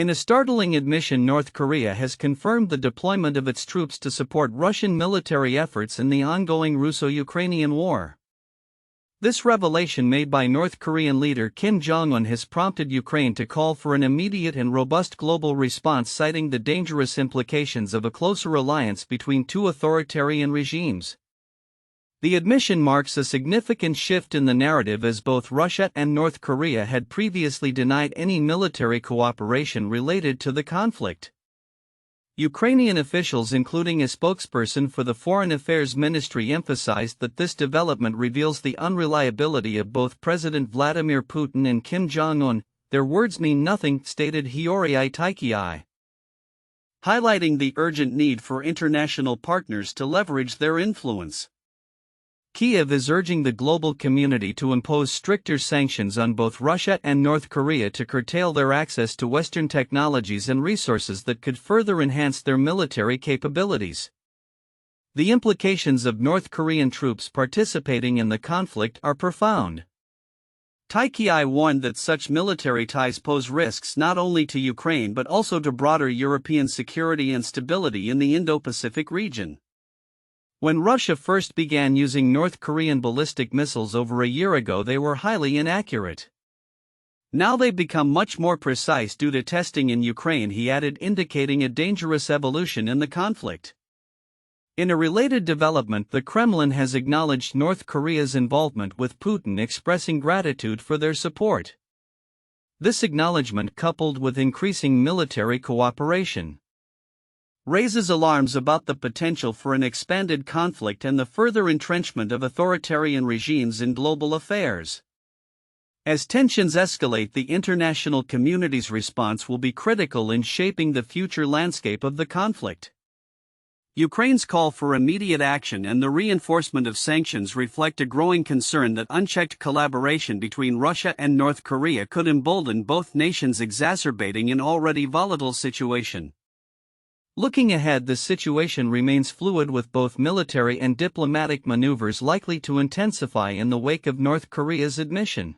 In a startling admission, North Korea has confirmed the deployment of its troops to support Russian military efforts in the ongoing Russo-Ukrainian war. This revelation made by North Korean leader Kim Jong Un has prompted Ukraine to call for an immediate and robust global response, citing the dangerous implications of a closer alliance between two authoritarian regimes. The admission marks a significant shift in the narrative, as both Russia and North Korea had previously denied any military cooperation related to the conflict. Ukrainian officials, including a spokesperson for the Foreign Affairs Ministry, emphasized that this development reveals the unreliability of both President Vladimir Putin and Kim Jong Un. Their words mean nothing, stated Heorhii Tykhyi, highlighting the urgent need for international partners to leverage their influence. Kyiv is urging the global community to impose stricter sanctions on both Russia and North Korea to curtail their access to Western technologies and resources that could further enhance their military capabilities. The implications of North Korean troops participating in the conflict are profound. Tykhyi warned that such military ties pose risks not only to Ukraine but also to broader European security and stability in the Indo-Pacific region. When Russia first began using North Korean ballistic missiles over a year ago, they were highly inaccurate. Now they've become much more precise due to testing in Ukraine, he added, indicating a dangerous evolution in the conflict. In a related development, the Kremlin has acknowledged North Korea's involvement with Putin, expressing gratitude for their support. This acknowledgement, coupled with increasing military cooperation, raises alarms about the potential for an expanded conflict and the further entrenchment of authoritarian regimes in global affairs. As tensions escalate, the international community's response will be critical in shaping the future landscape of the conflict. Ukraine's call for immediate action and the reinforcement of sanctions reflect a growing concern that unchecked collaboration between Russia and North Korea could embolden both nations, exacerbating an already volatile situation. Looking ahead, the situation remains fluid, with both military and diplomatic maneuvers likely to intensify in the wake of North Korea's admission.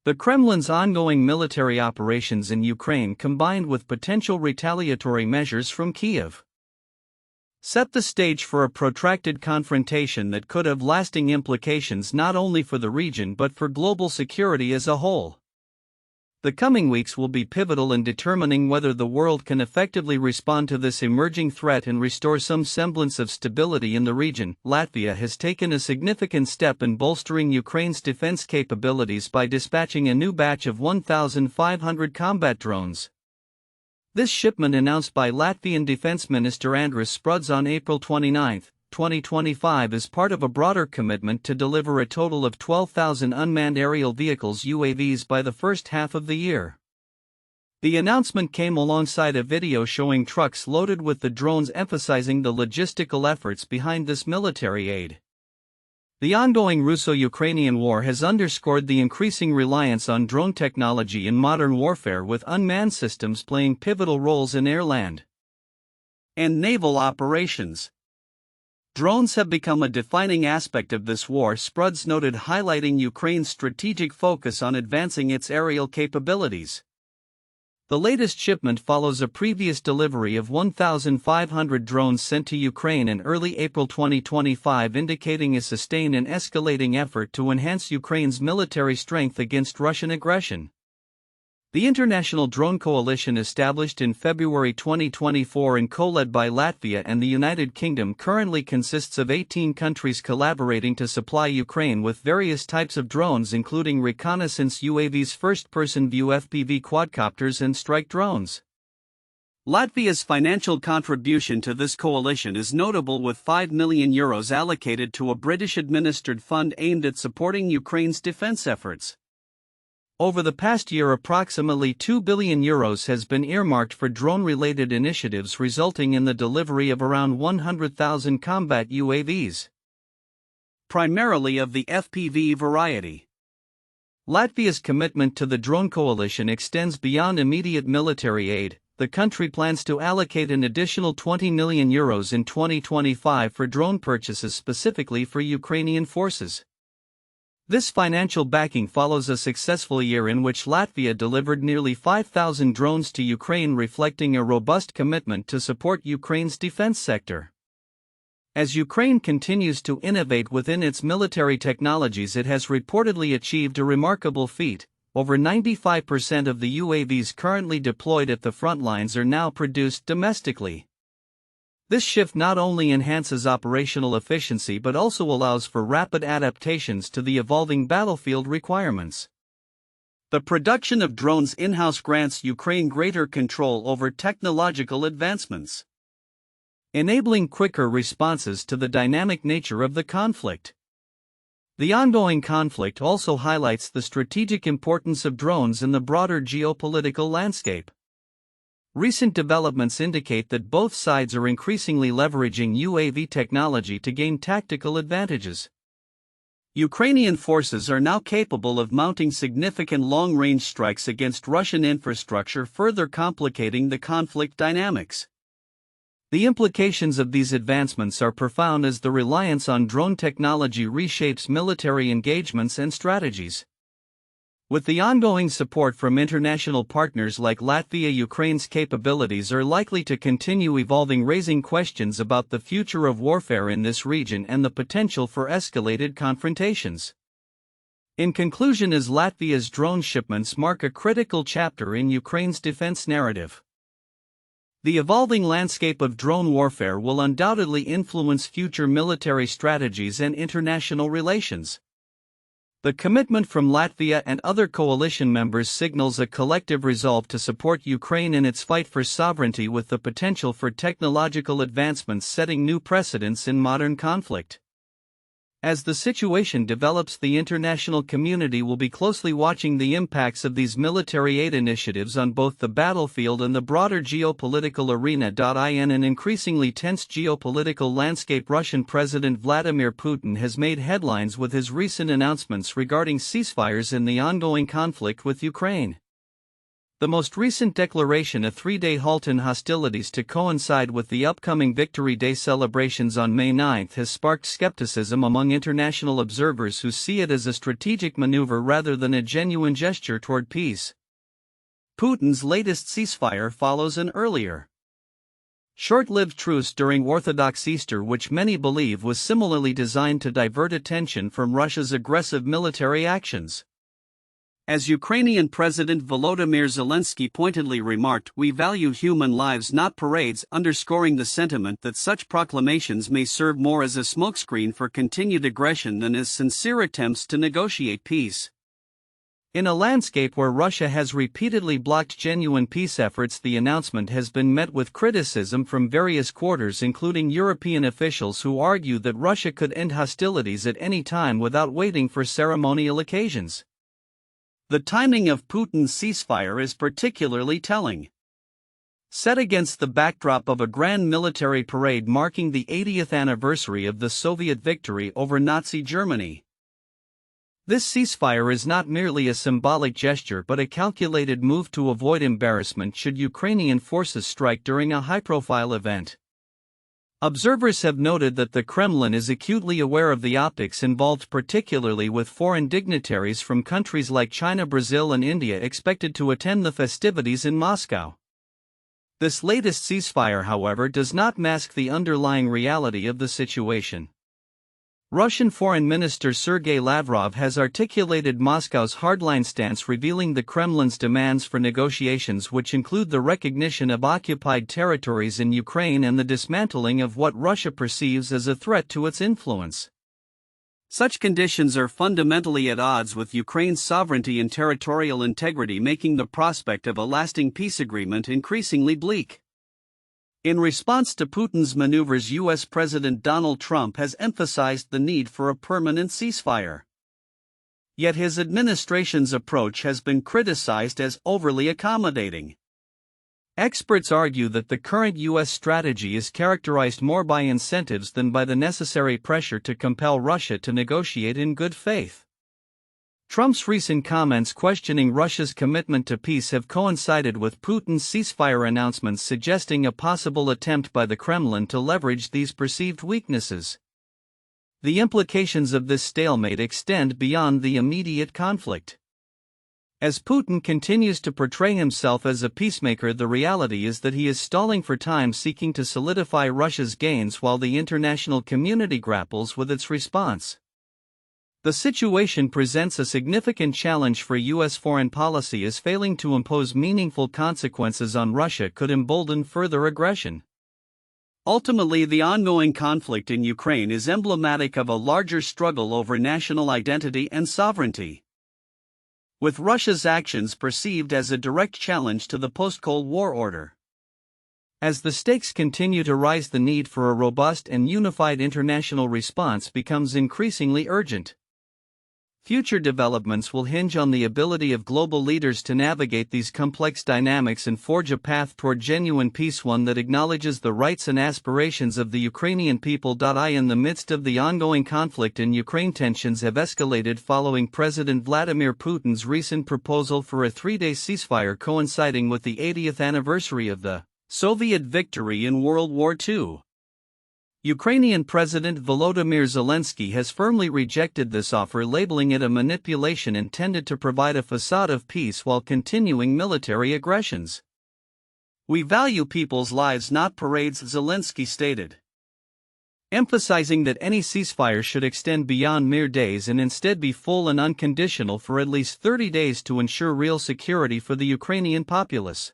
The Kremlin's ongoing military operations in Ukraine, combined with potential retaliatory measures from Kyiv, set the stage for a protracted confrontation that could have lasting implications not only for the region but for global security as a whole. The coming weeks will be pivotal in determining whether the world can effectively respond to this emerging threat and restore some semblance of stability in the region. Latvia has taken a significant step in bolstering Ukraine's defense capabilities by dispatching a new batch of 1,500 combat drones. This shipment, announced by Latvian Defense Minister Andris Spruds on April 29, 2025, is part of a broader commitment to deliver a total of 12,000 unmanned aerial vehicles (UAVs) by the first half of the year. The announcement came alongside a video showing trucks loaded with the drones, emphasizing the logistical efforts behind this military aid. The ongoing Russo-Ukrainian war has underscored the increasing reliance on drone technology in modern warfare, with unmanned systems playing pivotal roles in air, land, and naval operations. Drones have become a defining aspect of this war, Spruds noted, highlighting Ukraine's strategic focus on advancing its aerial capabilities. The latest shipment follows a previous delivery of 1,500 drones sent to Ukraine in early April 2025, indicating a sustained and escalating effort to enhance Ukraine's military strength against Russian aggression. The International Drone Coalition, established in February 2024 and co-led by Latvia and the United Kingdom, currently consists of 18 countries collaborating to supply Ukraine with various types of drones, including reconnaissance UAVs, first-person view FPV quadcopters, and strike drones. Latvia's financial contribution to this coalition is notable, with €5 million allocated to a British-administered fund aimed at supporting Ukraine's defense efforts. Over the past year, approximately €2 billion has been earmarked for drone-related initiatives, resulting in the delivery of around 100,000 combat UAVs, primarily of the FPV variety. Latvia's commitment to the drone coalition extends beyond immediate military aid. The country plans to allocate an additional €20 million in 2025 for drone purchases specifically for Ukrainian forces. This financial backing follows a successful year in which Latvia delivered nearly 5,000 drones to Ukraine, reflecting a robust commitment to support Ukraine's defense sector. As Ukraine continues to innovate within its military technologies, it has reportedly achieved a remarkable feat. Over 95% of the UAVs currently deployed at the front lines are now produced domestically. This shift not only enhances operational efficiency but also allows for rapid adaptations to the evolving battlefield requirements. The production of drones in-house grants Ukraine greater control over technological advancements, enabling quicker responses to the dynamic nature of the conflict. The ongoing conflict also highlights the strategic importance of drones in the broader geopolitical landscape. Recent developments indicate that both sides are increasingly leveraging UAV technology to gain tactical advantages. Ukrainian forces are now capable of mounting significant long-range strikes against Russian infrastructure, further complicating the conflict dynamics. The implications of these advancements are profound as the reliance on drone technology reshapes military engagements and strategies. With the ongoing support from international partners like Latvia, Ukraine's capabilities are likely to continue evolving, raising questions about the future of warfare in this region and the potential for escalated confrontations. In conclusion, as Latvia's drone shipments mark a critical chapter in Ukraine's defense narrative, the evolving landscape of drone warfare will undoubtedly influence future military strategies and international relations. The commitment from Latvia and other coalition members signals a collective resolve to support Ukraine in its fight for sovereignty, with the potential for technological advancements setting new precedents in modern conflict. As the situation develops, the international community will be closely watching the impacts of these military aid initiatives on both the battlefield and the broader geopolitical arena. In an increasingly tense geopolitical landscape, Russian President Vladimir Putin has made headlines with his recent announcements regarding ceasefires in the ongoing conflict with Ukraine. The most recent declaration, a 3-day halt in hostilities to coincide with the upcoming Victory Day celebrations on May 9, has sparked skepticism among international observers who see it as a strategic maneuver rather than a genuine gesture toward peace. Putin's latest ceasefire follows an earlier, short-lived truce during Orthodox Easter, which many believe was similarly designed to divert attention from Russia's aggressive military actions. As Ukrainian President Volodymyr Zelensky pointedly remarked, "We value human lives, not parades," underscoring the sentiment that such proclamations may serve more as a smokescreen for continued aggression than as sincere attempts to negotiate peace. In a landscape where Russia has repeatedly blocked genuine peace efforts, the announcement has been met with criticism from various quarters, including European officials who argue that Russia could end hostilities at any time without waiting for ceremonial occasions. The timing of Putin's ceasefire is particularly telling. Set against the backdrop of a grand military parade marking the 80th anniversary of the Soviet victory over Nazi Germany, this ceasefire is not merely a symbolic gesture but a calculated move to avoid embarrassment should Ukrainian forces strike during a high-profile event. Observers have noted that the Kremlin is acutely aware of the optics involved, particularly with foreign dignitaries from countries like China, Brazil, and India expected to attend the festivities in Moscow. This latest ceasefire, however, does not mask the underlying reality of the situation. Russian Foreign Minister Sergei Lavrov has articulated Moscow's hardline stance, revealing the Kremlin's demands for negotiations, which include the recognition of occupied territories in Ukraine and the dismantling of what Russia perceives as a threat to its influence. Such conditions are fundamentally at odds with Ukraine's sovereignty and territorial integrity, making the prospect of a lasting peace agreement increasingly bleak. In response to Putin's maneuvers, U.S. President Donald Trump has emphasized the need for a permanent ceasefire. Yet his administration's approach has been criticized as overly accommodating. Experts argue that the current U.S. strategy is characterized more by incentives than by the necessary pressure to compel Russia to negotiate in good faith. Trump's recent comments questioning Russia's commitment to peace have coincided with Putin's ceasefire announcements, suggesting a possible attempt by the Kremlin to leverage these perceived weaknesses. The implications of this stalemate extend beyond the immediate conflict. As Putin continues to portray himself as a peacemaker, the reality is that he is stalling for time, seeking to solidify Russia's gains while the international community grapples with its response. The situation presents a significant challenge for U.S. foreign policy, as failing to impose meaningful consequences on Russia could embolden further aggression. Ultimately, the ongoing conflict in Ukraine is emblematic of a larger struggle over national identity and sovereignty, with Russia's actions perceived as a direct challenge to the post-Cold War order. As the stakes continue to rise, the need for a robust and unified international response becomes increasingly urgent. Future developments will hinge on the ability of global leaders to navigate these complex dynamics and forge a path toward genuine peace, one that acknowledges the rights and aspirations of the Ukrainian people. In the midst of the ongoing conflict in Ukraine, tensions have escalated following President Vladimir Putin's recent proposal for a 3-day ceasefire coinciding with the 80th anniversary of the Soviet victory in World War II. Ukrainian President Volodymyr Zelensky has firmly rejected this offer, labeling it a manipulation intended to provide a facade of peace while continuing military aggressions. "We value people's lives, not parades," Zelensky stated, emphasizing that any ceasefire should extend beyond mere days and instead be full and unconditional for at least 30 days to ensure real security for the Ukrainian populace.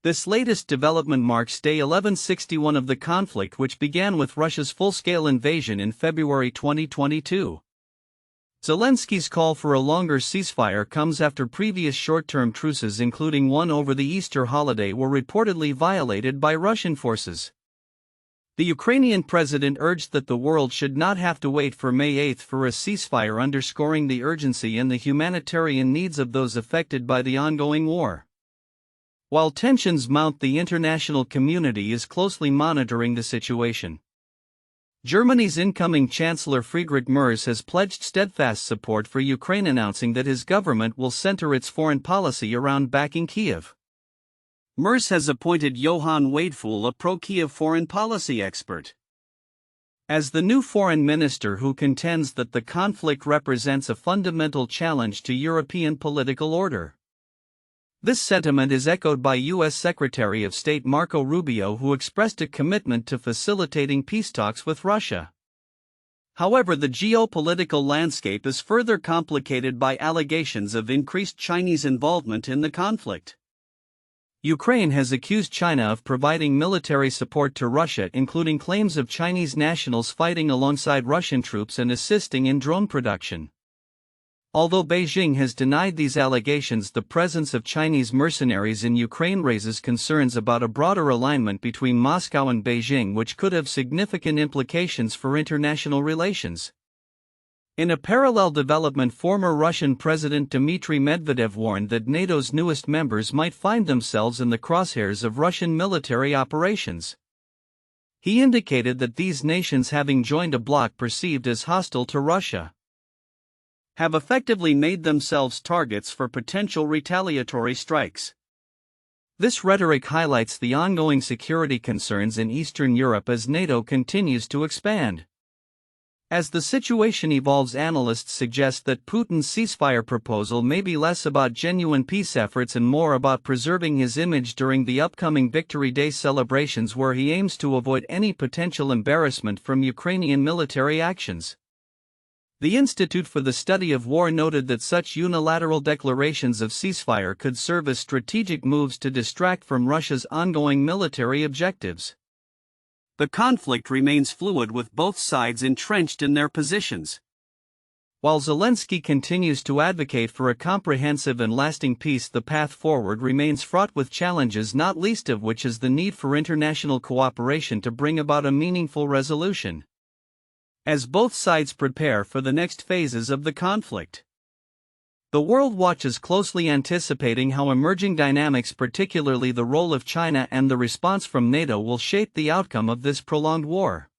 This latest development marks day 1161 of the conflict, which began with Russia's full-scale invasion in February 2022. Zelensky's call for a longer ceasefire comes after previous short-term truces, including one over the Easter holiday, were reportedly violated by Russian forces. The Ukrainian president urged that the world should not have to wait for May 8 for a ceasefire, underscoring the urgency and the humanitarian needs of those affected by the ongoing war. While tensions mount, the international community is closely monitoring the situation. Germany's incoming Chancellor Friedrich Merz has pledged steadfast support for Ukraine, announcing that his government will center its foreign policy around backing Kiev. Merz has appointed Johann Wadefuhl, a pro-Kiev foreign policy expert, as the new foreign minister, who contends that the conflict represents a fundamental challenge to European political order. This sentiment is echoed by U.S. Secretary of State Marco Rubio, who expressed a commitment to facilitating peace talks with Russia. However, the geopolitical landscape is further complicated by allegations of increased Chinese involvement in the conflict. Ukraine has accused China of providing military support to Russia, including claims of Chinese nationals fighting alongside Russian troops and assisting in drone production. Although Beijing has denied these allegations, the presence of Chinese mercenaries in Ukraine raises concerns about a broader alignment between Moscow and Beijing, which could have significant implications for international relations. In a parallel development, former Russian President Dmitry Medvedev warned that NATO's newest members might find themselves in the crosshairs of Russian military operations. He indicated that these nations, having joined a bloc perceived as hostile to Russia, have effectively made themselves targets for potential retaliatory strikes. This rhetoric highlights the ongoing security concerns in Eastern Europe as NATO continues to expand. As the situation evolves, analysts suggest that Putin's ceasefire proposal may be less about genuine peace efforts and more about preserving his image during the upcoming Victory Day celebrations, where he aims to avoid any potential embarrassment from Ukrainian military actions. The Institute for the Study of War noted that such unilateral declarations of ceasefire could serve as strategic moves to distract from Russia's ongoing military objectives. The conflict remains fluid, with both sides entrenched in their positions. While Zelensky continues to advocate for a comprehensive and lasting peace, the path forward remains fraught with challenges, not least of which is the need for international cooperation to bring about a meaningful resolution. As both sides prepare for the next phases of the conflict, the world watches closely, anticipating how emerging dynamics, particularly the role of China and the response from NATO, will shape the outcome of this prolonged war.